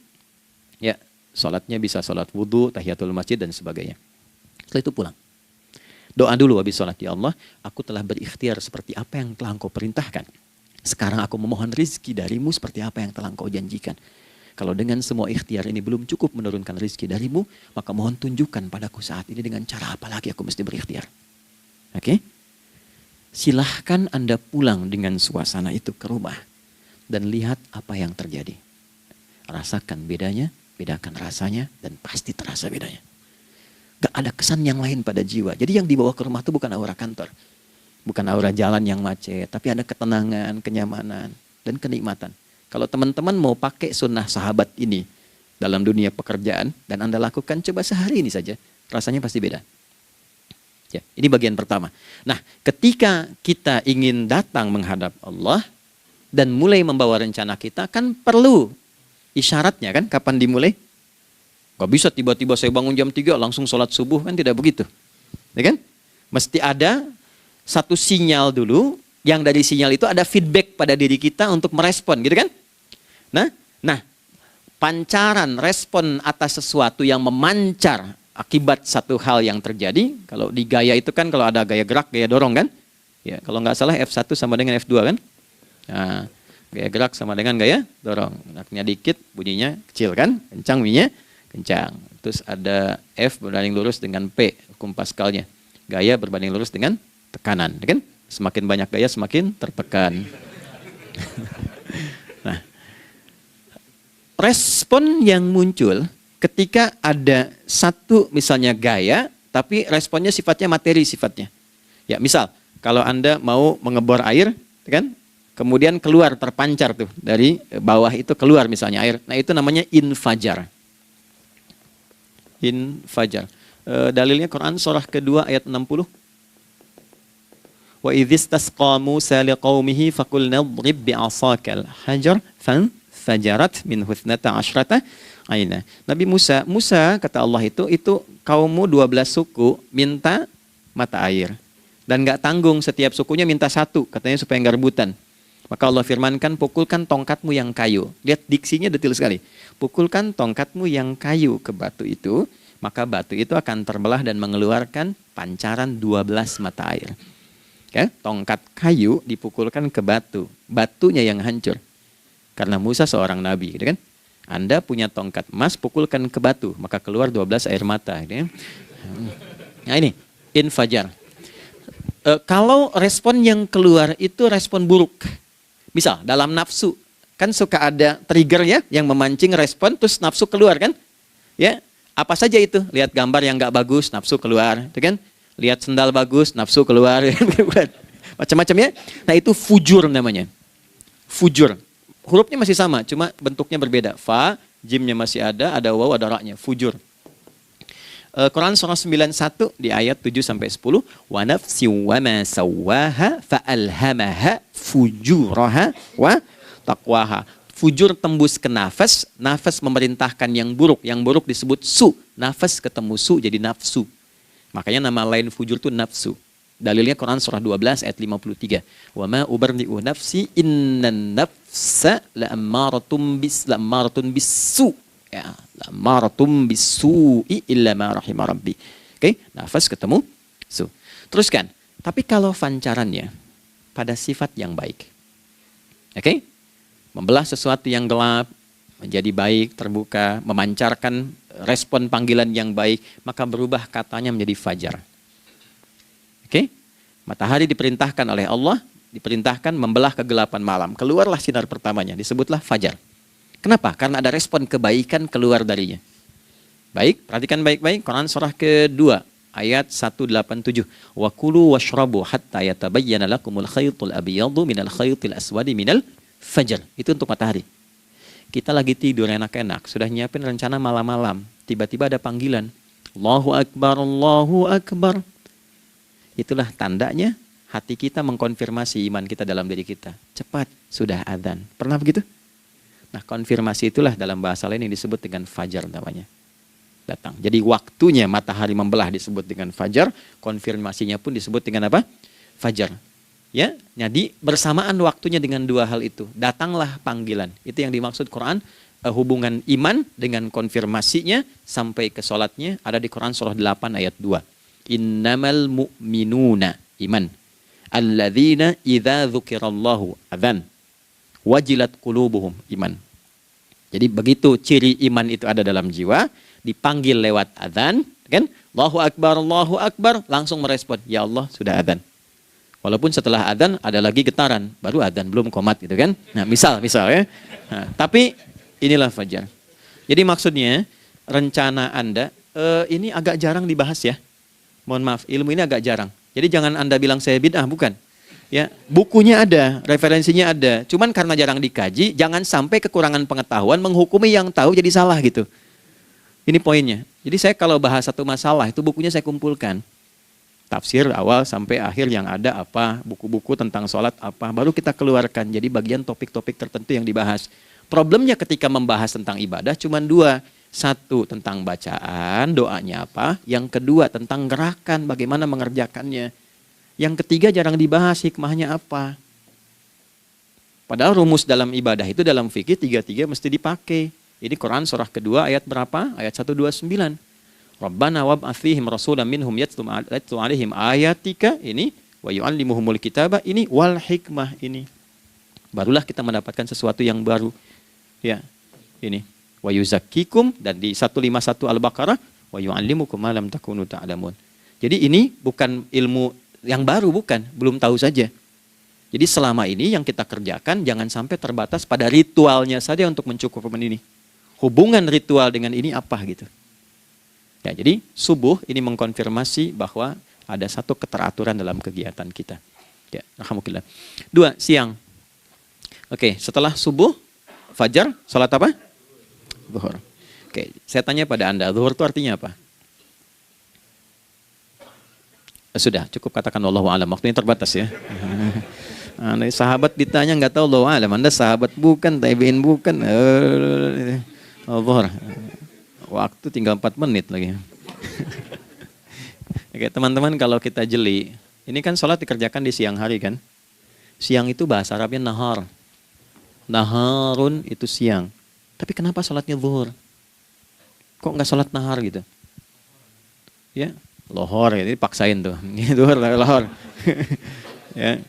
Ya, sholatnya bisa sholat wudhu, tahiyatul masjid, dan sebagainya. Setelah itu pulang. Doa dulu habis sholat. Ya Allah, aku telah berikhtiar seperti apa yang telah Engkau perintahkan. Sekarang aku memohon rizki darimu seperti apa yang telah Engkau janjikan. Kalau dengan semua ikhtiar ini belum cukup menurunkan rizki darimu, maka mohon tunjukkan padaku saat ini dengan cara apa lagi aku mesti berikhtiar. Oke? Silahkan Anda pulang dengan suasana itu ke rumah. Dan lihat apa yang terjadi. Rasakan bedanya, bedakan rasanya, dan pasti terasa bedanya. Gak ada kesan yang lain pada jiwa. Jadi yang dibawa ke rumah itu bukan aura kantor. Bukan aura jalan yang macet. Tapi ada ketenangan, kenyamanan, dan kenikmatan. Kalau teman-teman mau pakai sunnah sahabat ini dalam dunia pekerjaan, dan Anda lakukan coba sehari ini saja, rasanya pasti beda. Ya, ini bagian pertama. Nah, ketika kita ingin datang menghadap Allah, dan mulai membawa rencana kita, kan perlu isyaratnya kan, kapan dimulai? Gak bisa tiba-tiba saya bangun jam 3 langsung sholat subuh, kan tidak begitu. Ya kan? Mesti ada satu sinyal dulu, yang dari sinyal itu ada feedback pada diri kita untuk merespon, gitu kan? Nah, pancaran respon atas sesuatu yang memancar akibat satu hal yang terjadi, kalau di gaya itu kan kalau ada gaya gerak, gaya dorong kan? Ya, kalau nggak salah F1 sama dengan F2 kan? Nah, gaya gerak sama dengan gaya dorong. Geraknya dikit, bunyinya kecil kan? Kencang bunyinya, kencang. Terus ada F berbanding lurus dengan P, hukum Pascalnya. Gaya berbanding lurus dengan tekanan, kan? Semakin banyak gaya, semakin tertekan. Nah, respon yang muncul ketika ada satu misalnya gaya, tapi responnya sifatnya materi sifatnya. Ya, misal kalau Anda mau mengebor air, kan? Kemudian keluar terpancar tuh dari bawah itu keluar misalnya air. Nah, itu namanya infajar. Infajar. Dalilnya Quran surah kedua ayat 60. Wa idzistasqa Musa liqaumihi faqulna idrib bi'asakal hajar fanfajarat min husnata asyrata aina. Nabi Musa kata Allah itu kaummu 12 suku minta mata air. Dan nggak tanggung, setiap sukunya minta satu, katanya supaya nggak rebutan. Maka Allah firmankan, pukulkan tongkatmu yang kayu. Lihat diksinya detail sekali. Pukulkan tongkatmu yang kayu ke batu itu, maka batu itu akan terbelah dan mengeluarkan pancaran 12 mata air. Ya, tongkat kayu dipukulkan ke batu, batunya yang hancur. Karena Musa seorang nabi, gitu kan? Anda punya tongkat emas, pukulkan ke batu, maka keluar 12 air mata. Gitu kan? Nah ini, infajar. Kalau respon yang keluar itu respon buruk. Misal dalam nafsu, kan suka ada trigger ya yang memancing respon, terus nafsu keluar kan? Ya, apa saja itu? Lihat gambar yang nggak bagus, nafsu keluar, itu kan? Lihat sendal bagus, nafsu keluar, macam-macam ya. Nah itu fujur namanya, fujur. Hurufnya masih sama, cuma bentuknya berbeda. Fa, jimnya masih ada waw, ada ra-nya, fujur. Quran surah 91 di ayat 7-10. Wa nafsi wa ma sawwaha fa'alhamaha fujuraha wa taqwaha. Fujur tembus ke nafas, nafas memerintahkan yang buruk disebut su. Nafas ketemu su jadi nafsu. Makanya nama lain fujur itu nafsu. Dalilnya Quran surah 12 ayat 53. Wa ma ubarri'u nafsi innan nafsa la'ammaratun bisu. Ya, la'ammaratun bisu'i illa ma rahima rabbi. Oke, nafas ketemu su. Teruskan. Tapi kalau pancarannya pada sifat yang baik. Oke? Membelah sesuatu yang gelap menjadi baik, terbuka, memancarkan respon panggilan yang baik, maka berubah katanya menjadi fajar. Oke? Matahari diperintahkan oleh Allah, diperintahkan membelah kegelapan malam. Keluarlah sinar pertamanya, disebutlah fajar. Kenapa? Karena ada respon kebaikan keluar darinya. Baik, perhatikan baik-baik. Quran surah kedua, ayat 187. Wa kulu washrabu hatta yatabayyana lakumul khaytul abyadu minal khaytil aswadi minal fajar. Itu untuk matahari. Kita lagi tidur enak-enak, sudah nyiapin rencana malam-malam. Tiba-tiba ada panggilan. Allahu Akbar, Allahu Akbar. Itulah tandanya hati kita mengkonfirmasi iman kita dalam diri kita. Cepat, sudah adzan. Pernah begitu? Nah, konfirmasi itulah dalam bahasa lain yang disebut dengan fajar namanya. Datang. Jadi waktunya matahari membelah disebut dengan fajar, konfirmasinya pun disebut dengan apa? fajar. Ya, jadi bersamaan waktunya dengan dua hal itu. Datanglah panggilan. Itu yang dimaksud Quran. Hubungan iman dengan konfirmasinya sampai ke sholatnya ada di Quran surah 8 ayat 2. Innamal mu'minuna iman. Alladzina idza dzukirallahu adzan. Wajilat qulubuhum iman. Jadi begitu ciri iman itu ada dalam jiwa, dipanggil lewat adzan, kan? Allahu Akbar, langsung merespon, ya Allah sudah adzan. Walaupun setelah adzan ada lagi getaran, baru adzan belum qomat gitu kan. Nah, misal ya. Nah, tapi inilah fajar. Jadi maksudnya rencana Anda ini agak jarang dibahas ya. Mohon maaf, ilmu ini agak jarang. Jadi jangan Anda bilang saya bid'ah, bukan. Ya, bukunya ada, referensinya ada. Cuman karena jarang dikaji, jangan sampai kekurangan pengetahuan menghukumi yang tahu jadi salah gitu. Ini poinnya. Jadi saya kalau bahas satu masalah itu bukunya saya kumpulkan. Tafsir awal sampai akhir yang ada apa, buku-buku tentang sholat apa, baru kita keluarkan. Jadi bagian topik-topik tertentu yang dibahas. Problemnya ketika membahas tentang ibadah cuma dua. Satu tentang bacaan, doanya apa. Yang kedua tentang gerakan, bagaimana mengerjakannya. Yang ketiga jarang dibahas, hikmahnya apa. Padahal rumus dalam ibadah itu dalam fikih tiga-tiga mesti dipakai. Ini Quran surah kedua ayat berapa? Ayat 129. Rabbana wab'ats fihim rasulan minhum yatlu 'alaihim ayatika ini wa yu'allimuhumul kitaba ini wal hikmah ini. Barulah kita mendapatkan sesuatu yang baru. Ya. Ini wa yuzakkikum dan di 151 Al-Baqarah wa yu'allimukum ma lam takunu ta'lamun. Jadi ini bukan ilmu yang baru, bukan, belum tahu saja. Jadi selama ini yang kita kerjakan jangan sampai terbatas pada ritualnya saja untuk mencukupkan ini. Hubungan ritual dengan ini apa gitu. Ya, jadi subuh ini mengkonfirmasi bahwa ada satu keteraturan dalam kegiatan kita. Ya, alhamdulillah. 2, siang. Oke, setelah subuh, fajar, salat apa? Zuhur. Oke, saya tanya pada Anda, zuhur itu artinya apa? Sudah, cukup katakan wallahu a'lam. Waktunya terbatas ya. Anda sahabat ditanya nggak tahu wallahu a'lam. Anda sahabat bukan, tabi'in bukan. Zuhur. Waktu tinggal 4 menit lagi. Oke, teman-teman kalau kita jeli, ini kan sholat dikerjakan di siang hari kan? Siang itu bahasa Arabnya nahar. Naharun itu siang. Tapi kenapa sholatnya zuhur? Kok nggak sholat nahar gitu? Ya, lohor ya, ini paksain tuh. Zuhur, lohor. Ya.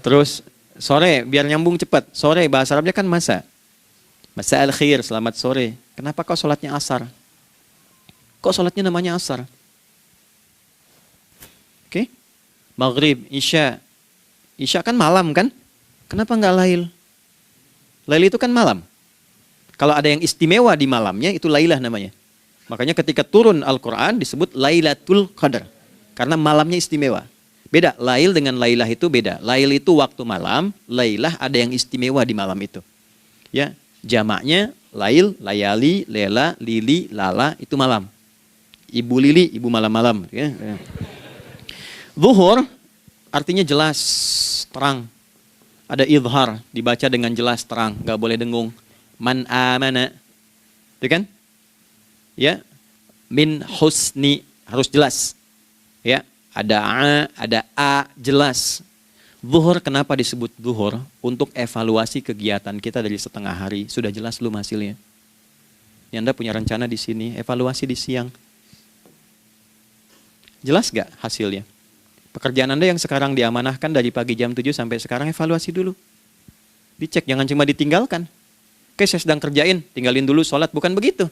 Terus sore, biar nyambung cepat. Sore bahasa Arabnya kan masa. Masa al-khir, selamat sore. Kenapa kok sholatnya asar? Kok sholatnya namanya asar? Oke. Maghrib, isya. Isya kan malam kan? Kenapa nggak lail? Lail itu kan malam. Kalau ada yang istimewa di malamnya, itu lailah namanya. Makanya ketika turun Al-Quran disebut Lailatul Qadar. Karena malamnya istimewa. Beda, lail dengan lailah itu beda. Lail itu waktu malam, lailah ada yang istimewa di malam itu. Ya. Jamaknya lail, layali, lela, lili, lala, itu malam. Ibu lili, ibu malam-malam. Ya. Zuhur artinya jelas, terang. Ada idhar, dibaca dengan jelas, terang. Gak boleh dengung. Man amana. Itu kan? Ya. Min husni, harus jelas. Ya. Ada a, jelas. Zuhur kenapa disebut zuhur? Untuk evaluasi kegiatan kita dari setengah hari. Sudah jelas belum hasilnya? Ini Anda punya rencana di sini, evaluasi di siang. Jelas gak hasilnya? Pekerjaan Anda yang sekarang diamanahkan dari pagi jam 7 sampai sekarang, evaluasi dulu. Dicek, jangan cuma ditinggalkan. Oke, saya sedang kerjain, tinggalin dulu sholat. Bukan begitu.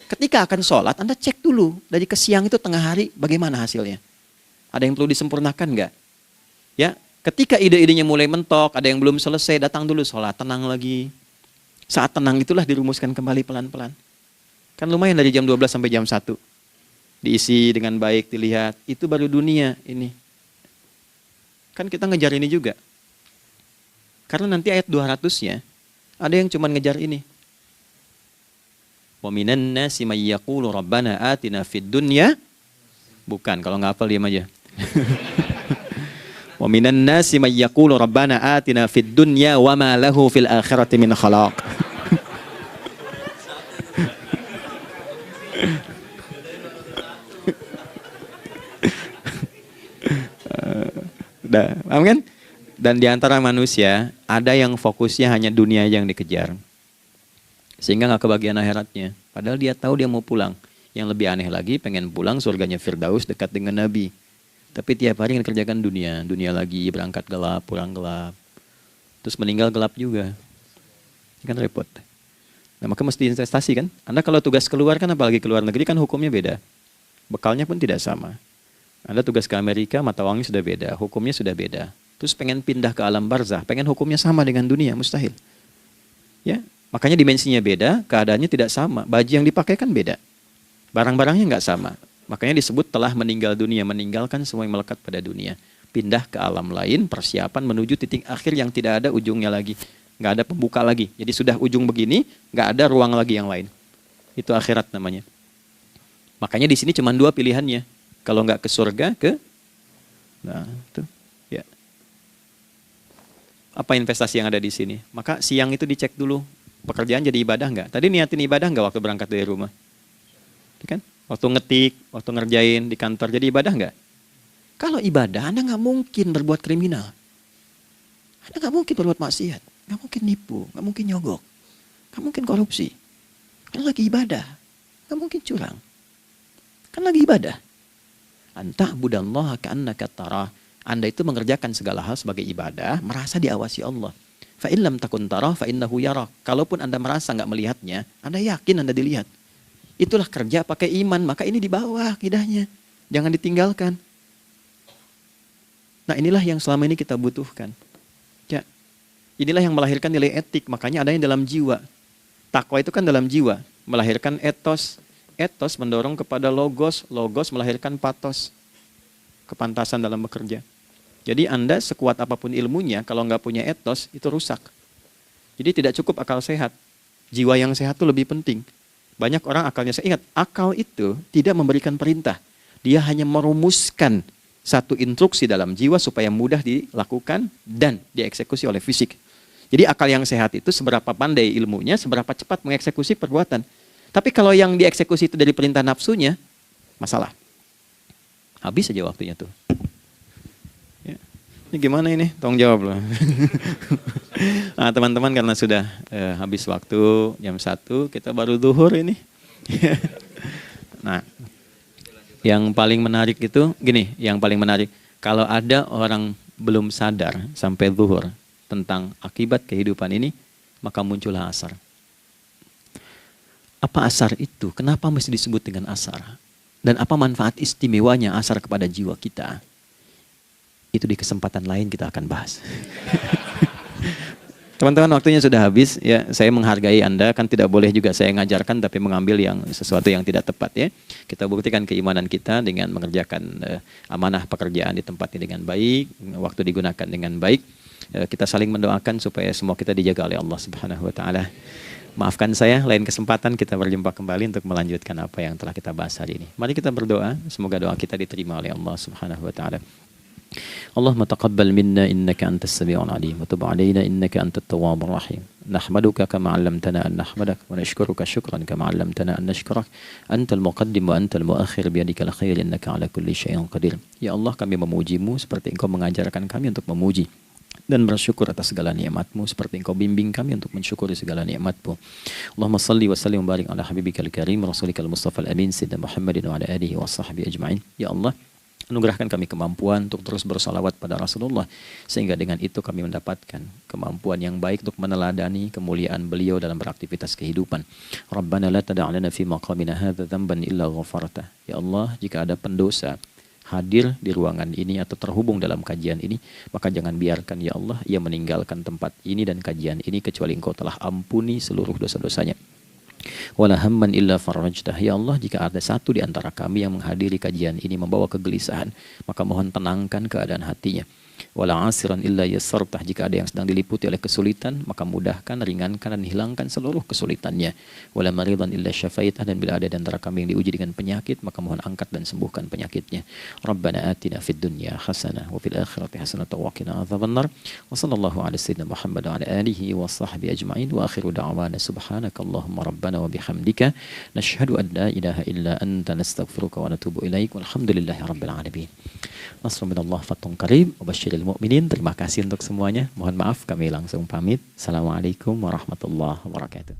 Ketika akan sholat, Anda cek dulu. Dari ke siang itu tengah hari, bagaimana hasilnya? Ada yang perlu disempurnakan gak? Ya. Ketika ide-idenya mulai mentok, ada yang belum selesai, datang dulu sholat, tenang lagi. Saat tenang itulah dirumuskan kembali pelan-pelan. Kan lumayan dari jam 12 sampai jam 1. Diisi dengan baik, dilihat. Itu baru dunia ini. Kan kita ngejar ini juga. Karena nanti ayat 200-nya, ada yang cuma ngejar ini. Wa minan nasi may yaqulu rabbana atina fid dunya. Bukan, kalau nggak hafal diam aja. Wa minan nasi may yaqulu rabbana atina fid dunya wa ma lahu fil akhirati min khalaq. Nah, paham kan? Dan di antara manusia ada yang fokusnya hanya dunia yang dikejar, sehingga nggak kebagian akhiratnya. Padahal dia tahu dia mau pulang. Yang lebih aneh lagi, pengen pulang surganya Firdaus dekat dengan Nabi. Tapi tiap hari kerjakan dunia, dunia lagi, berangkat gelap, pulang gelap, terus meninggal gelap juga. Kan repot. Nah, maka mesti investasi kan. Anda kalau tugas keluar kan, apalagi keluar negeri kan hukumnya beda. Bekalnya pun tidak sama. Anda tugas ke Amerika, mata uangnya sudah beda, hukumnya sudah beda. Terus pengen pindah ke alam barzah, pengen hukumnya sama dengan dunia, mustahil. Ya, makanya dimensinya beda, keadaannya tidak sama. Baju yang dipakai kan beda. Barang-barangnya nggak sama. Makanya disebut telah meninggal dunia, meninggalkan semua yang melekat pada dunia. Pindah ke alam lain, persiapan menuju titik akhir yang tidak ada ujungnya lagi. Nggak ada pembuka lagi. Jadi sudah ujung begini, nggak ada ruang lagi yang lain. Itu akhirat namanya. Makanya di sini cuma dua pilihannya. Kalau nggak ke surga, nah itu. Ya. Apa investasi yang ada di sini? Maka siang itu dicek dulu. Pekerjaan jadi ibadah nggak? Tadi niatin ibadah nggak waktu berangkat dari rumah? Kan? Waktu ngetik, waktu ngerjain di kantor, jadi ibadah nggak? Kalau ibadah, Anda nggak mungkin berbuat kriminal. Anda nggak mungkin berbuat maksiat. Nggak mungkin nipu, nggak mungkin nyogok. Nggak mungkin korupsi. Kan lagi ibadah. Nggak mungkin curang. Kan lagi ibadah. Anta budallaha ka'annaka tarah. Anda itu mengerjakan segala hal sebagai ibadah, merasa diawasi Allah. Fa in lam takun tarah fa innahu yarah. Kalaupun Anda merasa nggak melihatnya, Anda yakin Anda dilihat. Itulah kerja pakai iman, maka ini di bawah akidahnya. Jangan ditinggalkan. Nah, inilah yang selama ini kita butuhkan. Ya. Inilah yang melahirkan nilai etik, makanya adanya dalam jiwa. Takwa itu kan dalam jiwa, melahirkan etos. Etos mendorong kepada logos, logos melahirkan patos. Kepantasan dalam bekerja. Jadi Anda sekuat apapun ilmunya, kalau nggak punya etos, itu rusak. Jadi tidak cukup akal sehat. Jiwa yang sehat itu lebih penting. Banyak orang akalnya, saya ingat, akal itu tidak memberikan perintah. Dia hanya merumuskan satu instruksi dalam jiwa supaya mudah dilakukan dan dieksekusi oleh fisik. Jadi akal yang sehat itu seberapa pandai ilmunya, seberapa cepat mengeksekusi perbuatan. Tapi kalau yang dieksekusi itu dari perintah nafsunya, masalah. Habis saja waktunya tuh. Ya. Ini gimana ini? Tolong jawab loh. Nah, teman-teman karena sudah habis waktu jam 1, kita baru zuhur ini. Nah, yang paling menarik itu gini, yang paling menarik kalau ada orang belum sadar sampai zuhur tentang akibat kehidupan ini, maka muncullah asar. Apa asar itu? Kenapa mesti disebut dengan asar? Dan apa manfaat istimewanya asar kepada jiwa kita? Itu di kesempatan lain kita akan bahas. Teman-teman, waktunya sudah habis ya. Saya menghargai Anda, kan tidak boleh juga saya ngajarkan tapi mengambil yang sesuatu yang tidak tepat ya. Kita buktikan keimanan kita dengan mengerjakan amanah pekerjaan di tempat ini dengan baik, waktu digunakan dengan baik. Kita saling mendoakan supaya semua kita dijaga oleh Allah Subhanahu wa taala. Maafkan saya, lain kesempatan kita berjumpa kembali untuk melanjutkan apa yang telah kita bahas hari ini. Mari kita berdoa, semoga doa kita diterima oleh Allah Subhanahu wa taala. Allahumma taqabbal minna innaka antas sami'ul alim wa tub 'alaina innaka antat tawwabur rahim. Nahmaduka kama 'allamtana an nahmadak wa nashkuruka syukran kama 'allamtana an nashkurak. Antal muqaddim wa antal muakhir biyadikal khair innaka 'ala kulli syai'in qadir. Ya Allah, kami memuji-Mu seperti Engkau mengajarkan kami untuk memuji dan bersyukur atas segala nikmat-Mu seperti Engkau bimbing kami untuk mensyukuri segala nikmat-Mu. Allahumma salli wa sallim wa barik ala habibikal karim rasulikal mustafa al-amin sayyidina Muhammadin wa ala alihi wa sahbihi ajma'in. Ya Allah, anugerahkan kami kemampuan untuk terus bersalawat pada Rasulullah, sehingga dengan itu kami mendapatkan kemampuan yang baik untuk meneladani kemuliaan beliau dalam beraktivitas kehidupan. Rabbana la tada' lana fi maqamina hadza dhanban illa ghafartah. Ya Allah, jika ada pendosa hadir di ruangan ini atau terhubung dalam kajian ini, maka jangan biarkan ya Allah ia meninggalkan tempat ini dan kajian ini kecuali Engkau telah ampuni seluruh dosa-dosanya. Wala hamman illa farajtah. Ya Allah, jika ada satu di antara kami yang menghadiri kajian ini membawa kegelisahan, maka mohon tenangkan keadaan hatinya. Wala asiran illa yassartah. Jika ada yang sedang diliputi oleh kesulitan, maka mudahkan, ringankan dan hilangkan seluruh kesulitannya. Wala maridan illa syafaitah. Dan bila ada di antara kami yang diuji dengan penyakit, maka mohon angkat dan sembuhkan penyakitnya. Rabbana atina fid dunya hasanah wa fil akhirati hasanah wa qina adzabannar. Wa sallallahu ala sayyidina Muhammad wa ala alihi wa sahbihi ajma'in. Wa akhiru da'wana subhanakallahumma rabbana wa bihamdika nashhadu an la ilaha illa anta nastaghfiruka wa natubu ilaik. Walhamdulillahi rabbil alamin. Nasrun minallah, fathun qarib, wa basyir
basyiril mu'minin. Terima kasih untuk semuanya. Mohon maaf kami langsung pamit. Assalamualaikum warahmatullahi wabarakatuh.